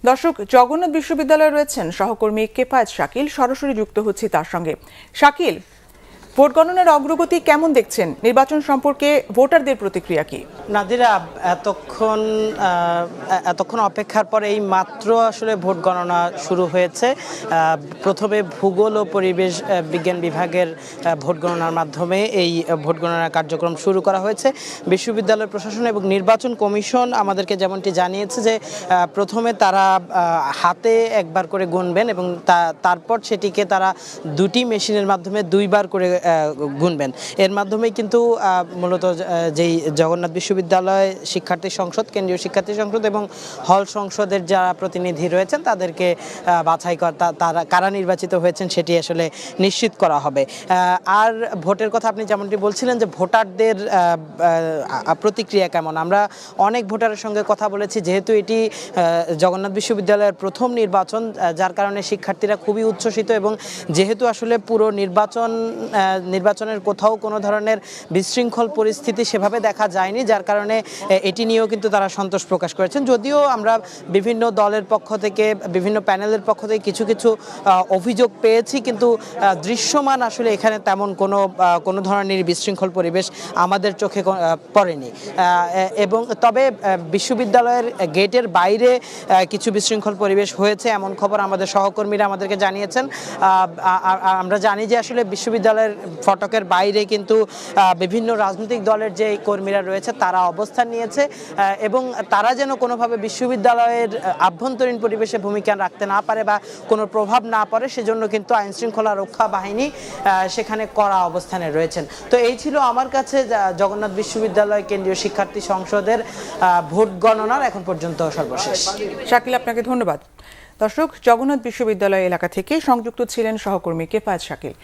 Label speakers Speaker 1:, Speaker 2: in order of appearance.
Speaker 1: দর্শক, জগন্নাথ বিশ্ববিদ্যালয়ে রয়েছেন সহকর্মী কেফায়েত শাকিল। সরাসরি যুক্ত হচ্ছি তার সঙ্গে। শাকিল, ভোট গণনার অগ্রগতি কেমন দেখছেন? নির্বাচন সম্পর্কে ভোটারদের প্রতিক্রিয়া কি?
Speaker 2: নাদিরা, এতক্ষণ অপেক্ষার পর এই মাত্র আসলে ভোট গণনা শুরু হয়েছে। প্রথমে ভূগোল ও পরিবেশ বিজ্ঞান বিভাগের ভোট গণনার মাধ্যমে এই ভোট গণনার কার্যক্রম শুরু করা হয়েছে। বিশ্ববিদ্যালয় প্রশাসন এবং নির্বাচন কমিশন আমাদেরকে যেমনটি জানিয়েছে যে প্রথমে তারা হাতে একবার করে গুনবেন এবং তারপর সেটিকে তারা দুটি মেশিনের মাধ্যমে দুইবার করে গুনবেন। এর মাধ্যমেই কিন্তু মূলত যেই জগন্নাথ বিশ্ববিদ্যালয় শিক্ষার্থী সংসদ, কেন্দ্রীয় শিক্ষার্থী সংসদ এবং হল সংসদের যারা প্রতিনিধি রয়েছেন তাদেরকে বাছাই করা, তারা কারা নির্বাচিত হয়েছেন সেটি আসলে নিশ্চিত করা হবে। আর ভোটের কথা আপনি যেমনটি বলছিলেন যে ভোটারদের প্রতিক্রিয়া কেমন, আমরা অনেক ভোটারের সঙ্গে কথা বলেছি। যেহেতু এটি জগন্নাথ বিশ্ববিদ্যালয়ের প্রথম নির্বাচন, যার কারণে শিক্ষার্থীরা খুবই উচ্ছ্বসিত এবং যেহেতু আসলে পুরো নির্বাচনের কোথাও কোনো ধরনের বিশৃঙ্খল পরিস্থিতি সেভাবে দেখা যায়নি, যার কারণে এটি নিয়েও কিন্তু তারা সন্তোষ প্রকাশ করেছেন। যদিও আমরা বিভিন্ন দলের পক্ষ থেকে, বিভিন্ন প্যানেলের পক্ষ থেকে কিছু কিছু অভিযোগ পেয়েছি, কিন্তু দৃশ্যমান আসলে এখানে তেমন কোনো ধরনের বিশৃঙ্খল পরিবেশ আমাদের চোখে পড়েনি। এবং তবে বিশ্ববিদ্যালয়ের গেটের বাইরে কিছু বিশৃঙ্খল পরিবেশ হয়েছে এমন খবর আমাদের সহকর্মীরা আমাদেরকে জানিয়েছেন। আমরা জানি যে আসলে বিশ্ববিদ্যালয়ের ফটকের বাইরে কিন্তু বিভিন্ন রাজনৈতিক দলের যে কর্মীরা রয়েছে তারা অবস্থান নিয়েছে এবং তারা যেন কোনোভাবে বিশ্ববিদ্যালয়ের আভ্যন্তরীণ পরিবেশে ভূমিকা রাখতে না পারে বা কোনো প্রভাব না পড়ে, সেজন্য কিন্তু আইনশৃঙ্খলা রক্ষা বাহিনী সেখানে কড়া অবস্থানে রয়েছেন। তো এই ছিল আমার কাছে জগন্নাথ বিশ্ববিদ্যালয় কেন্দ্রীয় শিক্ষার্থী সংসদের ভোট গণনার এখন পর্যন্ত সর্বশেষ।
Speaker 1: শাকিল, আপনাকে ধন্যবাদ। দর্শক, জগন্নাথ বিশ্ববিদ্যালয় এলাকা থেকে সংযুক্ত ছিলেন সহকর্মী কেফায়েত শাকিল।